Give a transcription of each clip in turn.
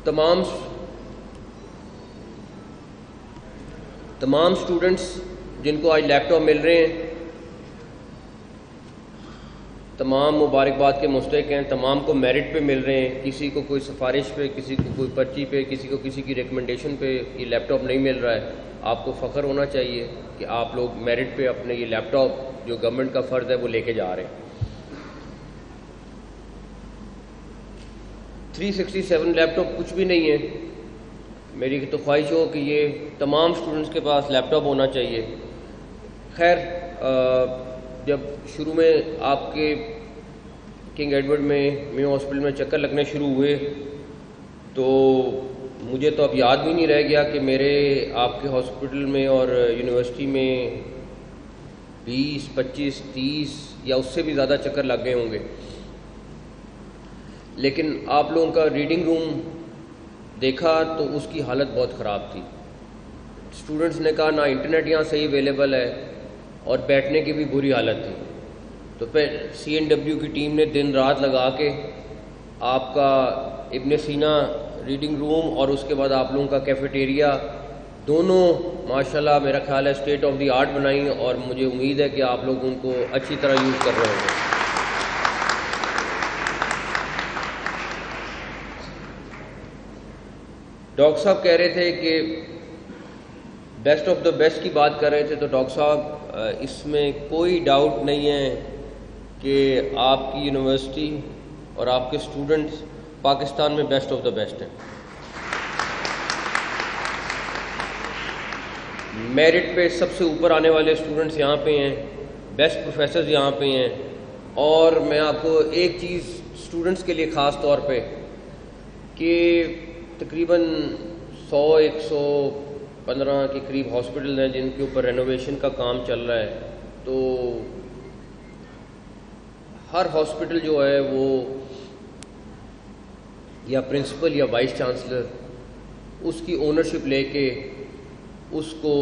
تمام اسٹوڈنٹس جن کو آج لیپ ٹاپ مل رہے ہیں تمام مبارکباد کے مستحق ہیں، تمام کو میرٹ پہ مل رہے ہیں، کسی کو کوئی سفارش پہ، کسی کو کوئی پرچی پہ، کسی کو کسی کی ریکمنڈیشن پہ یہ لیپ ٹاپ نہیں مل رہا ہے۔ آپ کو فخر ہونا چاہیے کہ آپ لوگ میرٹ پہ اپنے یہ لیپ ٹاپ جو گورنمنٹ کا فرض ہے وہ لے کے جا رہے ہیں۔ 367 لیپ ٹاپ کچھ بھی نہیں ہے، میری تو خواہش ہو کہ یہ تمام اسٹوڈنٹس کے پاس لیپ ٹاپ ہونا چاہیے۔ خیر، جب شروع میں آپ کے کنگ ایڈورڈ میں میو ہاسپٹل میں چکر لگنے شروع ہوئے تو مجھے تو اب یاد بھی نہیں رہ گیا کہ میرے آپ کے ہاسپٹل میں اور یونیورسٹی میں 20 25 30 یا اس سے بھی زیادہ چکر لگ گئے ہوں گے، لیکن آپ لوگوں کا ریڈنگ روم دیکھا تو اس کی حالت بہت خراب تھی۔ اسٹوڈنٹس نے کہا نہ انٹرنیٹ یہاں صحیح اویلیبل ہے اور بیٹھنے کی بھی بری حالت تھی، تو پھر CNW کی ٹیم نے دن رات لگا کے آپ کا ابن سینا ریڈنگ روم اور اس کے بعد آپ لوگوں کا کیفیٹیریا دونوں ماشاءاللہ میرا خیال ہے اسٹیٹ آف دی آرٹ بنائی، اور مجھے امید ہے کہ آپ لوگ ان کو اچھی طرح یوز کر رہے ہوں۔ ڈاکٹر صاحب کہہ رہے تھے کہ بیسٹ آف دا بیسٹ کی بات کر رہے تھے، تو ڈاکٹر صاحب اس میں کوئی ڈاؤٹ نہیں ہے کہ آپ کی یونیورسٹی اور آپ کے اسٹوڈنٹس پاکستان میں بیسٹ آف دا بیسٹ ہیں۔ میرٹ پہ سب سے اوپر آنے والے اسٹوڈنٹس یہاں پہ ہیں، بیسٹ پروفیسرز یہاں پہ ہیں، اور میں آپ کو ایک چیز اسٹوڈنٹس کے لیے خاص طور پہ کہ تقریباً 115 کے قریب ہاسپٹل ہیں جن کے اوپر رینوویشن کا کام چل رہا ہے، تو ہر ہاسپٹل جو ہے وہ یا پرنسپل یا وائس چانسلر اس کی اونرشپ لے کے اس کو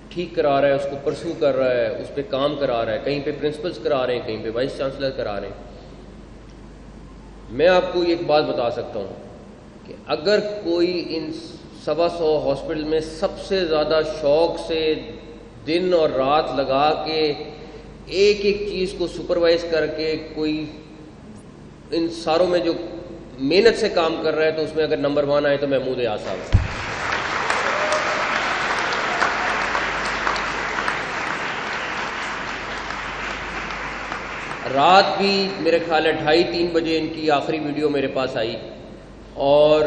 ٹھیک کرا رہا ہے، اس کو پرسو کر رہا ہے، اس پہ کام کرا رہا ہے، کہیں پہ پرنسپلز کرا رہے ہیں، کہیں پہ وائس چانسلر کرا رہے ہیں۔ میں آپ کو ایک بات بتا سکتا ہوں کہ اگر کوئی ان 125 ہاسپٹل میں سب سے زیادہ شوق سے دن اور رات لگا کے ایک ایک چیز کو سپروائز کر کے کوئی ان ساروں میں جو محنت سے کام کر رہا ہے، تو اس میں اگر نمبر 1 آئے تو محمود ایاز صاحب ہے۔ رات بھی میرے خیال ہے 2:30-3 بجے ان کی آخری ویڈیو میرے پاس آئی، اور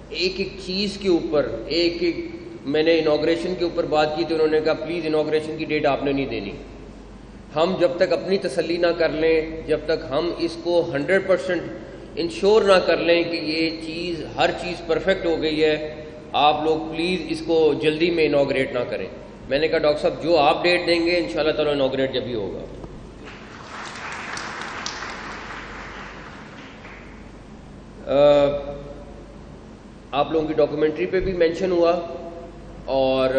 ایک ایک چیز کے اوپر ایک ایک میں نے انوگریشن کے اوپر بات کی تو انہوں نے کہا پلیز انوگریشن کی ڈیٹ آپ نے نہیں دینی، ہم جب تک اپنی تسلی نہ کر لیں، جب تک ہم اس کو 100% انشور نہ کر لیں کہ یہ چیز ہر چیز پرفیکٹ ہو گئی ہے، آپ لوگ پلیز اس کو جلدی میں انوگریٹ نہ کریں۔ میں نے کہا ڈاکٹر صاحب جو آپ ڈیٹ دیں گے انشاءاللہ تعالیٰ انوگریٹ جب ہی ہوگا۔ آپ لوگوں کی ڈاکومنٹری پہ بھی مینشن ہوا، اور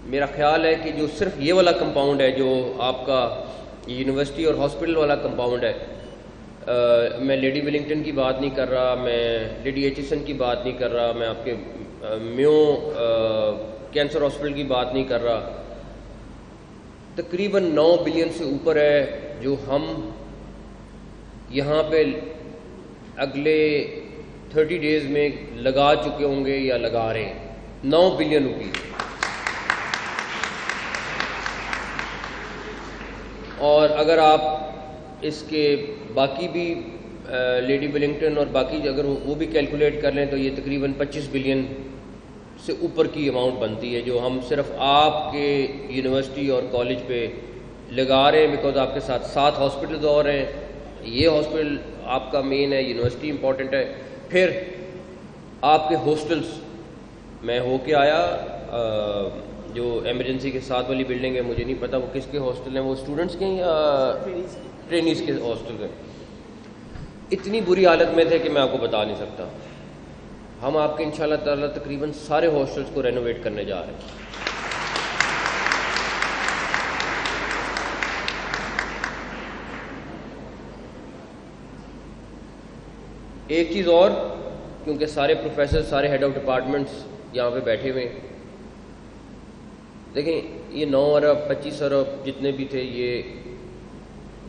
میرا خیال ہے کہ جو صرف یہ والا کمپاؤنڈ ہے جو آپ کا یونیورسٹی اور ہاسپٹل والا کمپاؤنڈ ہے، میں لیڈی ولنگٹن کی بات نہیں کر رہا، میں لیڈی ایچسن کی بات نہیں کر رہا، میں آپ کے میو کینسر ہاسپٹل کی بات نہیں کر رہا، تقریباً 9 بلین سے اوپر ہے جو ہم یہاں پہ اگلے 30 ڈیز میں لگا چکے ہوں گے یا لگا رہے ہیں، 9 بلین روپیز۔ اور اگر آپ اس کے باقی بھی لیڈی ولنگٹن اور باقی اگر وہ بھی کیلکولیٹ کر لیں تو یہ تقریباً 25 بلین سے اوپر کی اماؤنٹ بنتی ہے جو ہم صرف آپ کے یونیورسٹی اور کالج پہ لگا رہے ہیں، بیکاز آپ کے ساتھ 7 ہاسپٹلز اور ہیں، یہ ہاسپٹل آپ کا مین ہے، یونیورسٹی امپورٹنٹ ہے، پھر آپ کے ہاسٹلس۔ میں ہو کے آیا، جو ایمرجنسی کے ساتھ والی بلڈنگ ہے، مجھے نہیں پتا وہ کس کے ہاسٹل ہیں، وہ اسٹوڈنٹس کے ہیں یا ٹرینیز کے ہاسٹل ہیں، اتنی بری حالت میں تھے کہ میں آپ کو بتا نہیں سکتا۔ ہم آپ کے انشاءاللہ تعالیٰ تقریباً سارے ہاسٹلس کو رینوویٹ کرنے جا رہے ہیں۔ ایک چیز اور، کیونکہ سارے پروفیسر، سارے ہیڈ آف ڈپارٹمنٹس یہاں پہ بیٹھے ہوئے ہیں، دیکھیں یہ 9 ارب 25 ارب جتنے بھی تھے یہ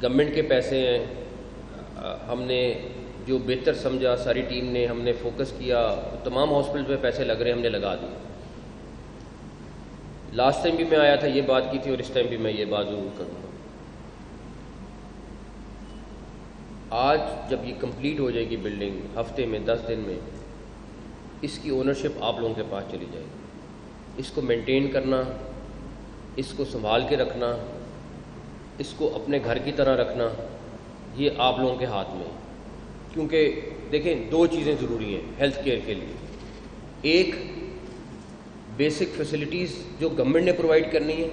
گورنمنٹ کے پیسے ہیں. ہم نے جو بہتر سمجھا ساری ٹیم نے، ہم نے فوکس کیا، تمام ہاسپٹل پہ پیسے لگ رہے ہیں، ہم نے لگا دیے. لاسٹ ٹائم بھی میں آیا تھا یہ بات کی تھی، اور اس ٹائم بھی میں یہ بات ضرور کروں گا. آج جب یہ کمپلیٹ ہو جائے گی بلڈنگ، ہفتے میں 10 دن میں اس کی اونرشپ آپ لوگوں کے پاس چلی جائے گی. اس کو مینٹین کرنا، اس کو سنبھال کے رکھنا، اس کو اپنے گھر کی طرح رکھنا، یہ آپ لوگوں کے ہاتھ میں ہے. کیونکہ دیکھیں 2 چیزیں ضروری ہیں ہیلتھ کیئر کے لیے. ایک بیسک فیسلٹیز جو گورنمنٹ نے پرووائڈ کرنی ہے.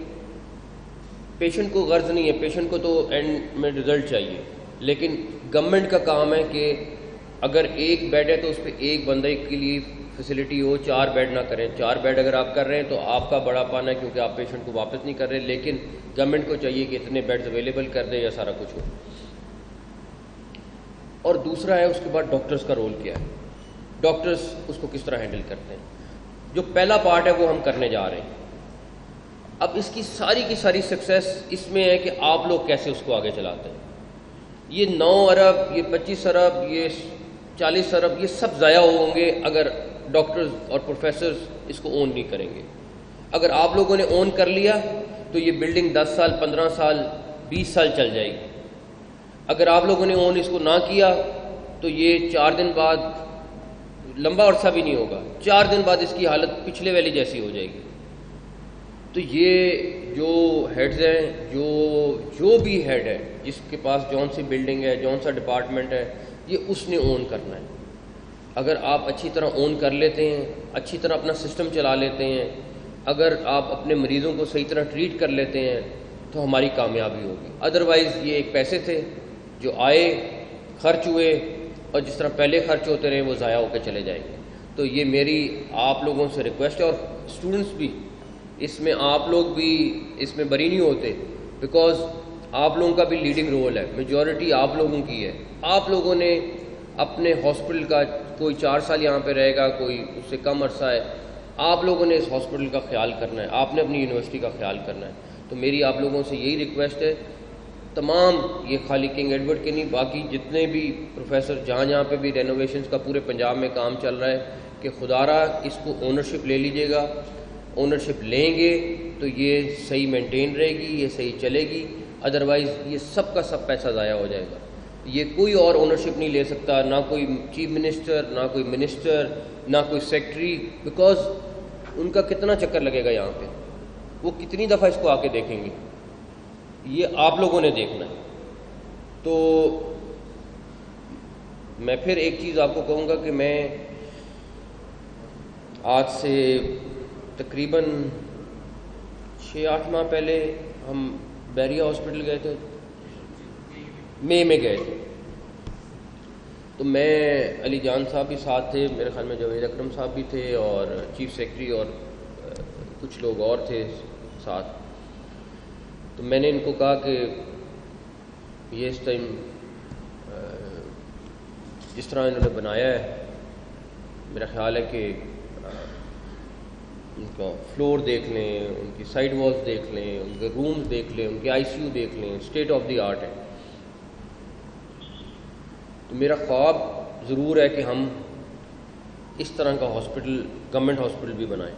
پیشنٹ کو غرض نہیں ہے، پیشنٹ کو تو اینڈ میں رزلٹ چاہیے، لیکن گورنمنٹ کا کام ہے کہ اگر ایک بیڈ ہے تو اس پہ ایک بندے کے لیے فیسلٹی ہو، 4 بیڈ نہ کریں. 4 بیڈ اگر آپ کر رہے ہیں تو آپ کا بڑا پان ہے، کیونکہ آپ پیشنٹ کو واپس نہیں کر رہے، لیکن گورنمنٹ کو چاہیے کہ اتنے بیڈز اویلیبل کر دے یا سارا کچھ ہو. اور دوسرا ہے اس کے بعد ڈاکٹرز کا رول کیا ہے، ڈاکٹرز اس کو کس طرح ہینڈل کرتے ہیں. جو پہلا پارٹ ہے وہ ہم کرنے جا رہے ہیں. اب اس کی ساری سکسیس اس میں ہے کہ آپ لوگ کیسے اس کو آگے چلاتے ہیں. یہ 9 ارب، یہ 25 ارب، یہ 40 ارب، یہ سب ضائع ہوں گے اگر ڈاکٹرز اور پروفیسرز اس کو اون نہیں کریں گے. اگر آپ لوگوں نے اون کر لیا تو یہ بلڈنگ 10 سال 15 سال 20 سال چل جائے گی. اگر آپ لوگوں نے اون اس کو نہ کیا تو یہ 4 دن بعد، لمبا عرصہ بھی نہیں ہوگا، 4 دن بعد اس کی حالت پچھلے والی جیسی ہو جائے گی. تو یہ جو ہیڈز ہیں، جو بھی ہیڈ ہے جس کے پاس جون سی بلڈنگ ہے، جون سا ڈپارٹمنٹ ہے، یہ اس نے اون کرنا ہے. اگر آپ اچھی طرح اون کر لیتے ہیں، اچھی طرح اپنا سسٹم چلا لیتے ہیں، اگر آپ اپنے مریضوں کو صحیح طرح ٹریٹ کر لیتے ہیں تو ہماری کامیابی ہوگی. ادروائز یہ ایک پیسے تھے جو آئے، خرچ ہوئے، اور جس طرح پہلے خرچ ہوتے رہے وہ ضائع ہو کے چلے جائیں گے. تو یہ میری آپ لوگوں سے ریکویسٹ ہے، اور اسٹوڈنٹس بھی اس میں، آپ لوگ بھی اس میں بری نہیں ہوتے، بیکاز آپ لوگوں کا بھی لیڈنگ رول ہے، میجورٹی آپ لوگوں کی ہے. آپ لوگوں نے اپنے ہاسپٹل کا، کوئی 4 سال یہاں پہ رہے گا، کوئی اس سے کم عرصہ ہے، آپ لوگوں نے اس ہاسپٹل کا خیال کرنا ہے، آپ نے اپنی یونیورسٹی کا خیال کرنا ہے. تو میری آپ لوگوں سے یہی ریکویسٹ ہے، تمام، یہ خالی کنگ ایڈورڈ کے نہیں، باقی جتنے بھی پروفیسر جہاں پہ بھی رینوویشنز کا پورے پنجاب میں کام چل رہا ہے، کہ خدا را اس کو اونرشپ لے لیجیے گا. اونرشپ لیں گے تو یہ صحیح مینٹین رہے گی، یہ صحیح چلے گی. ادروائز یہ سب کا سب پیسہ ضائع ہو جائے گا. یہ کوئی اور اونرشپ نہیں لے سکتا، نہ کوئی چیف منسٹر، نہ کوئی منسٹر، نہ کوئی سیکٹری، بیکاز ان کا کتنا چکر لگے گا یہاں پہ، وہ کتنی دفعہ اس کو آ کے دیکھیں گے. یہ آپ لوگوں نے دیکھنا ہے. تو میں پھر ایک چیز آپ کو کہوں گا کہ میں آج سے تقریباً 6-8 ماہ پہلے ہم بیریا ہاسپٹل گئے تھے، مئی میں گئے تھے. تو میں، علی جان صاحب بھی ساتھ تھے، میرے خیال میں جاوید اکرم صاحب بھی تھے، اور چیف سیکرٹری اور کچھ لوگ اور تھے ساتھ. تو میں نے ان کو کہا کہ یہ اس ٹائم جس طرح انہوں نے بنایا ہے، میرا خیال ہے کہ ان کا فلور دیکھ لیں، ان کی سائڈ والز دیکھ لیں، ان کے رومز دیکھ لیں، ان کے آئی سی یو دیکھ لیں، اسٹیٹ آف دی آرٹ ہے. تو میرا خواب ضرور ہے کہ ہم اس طرح کا ہاسپٹل، گورنمنٹ ہاسپٹل بھی بنائیں.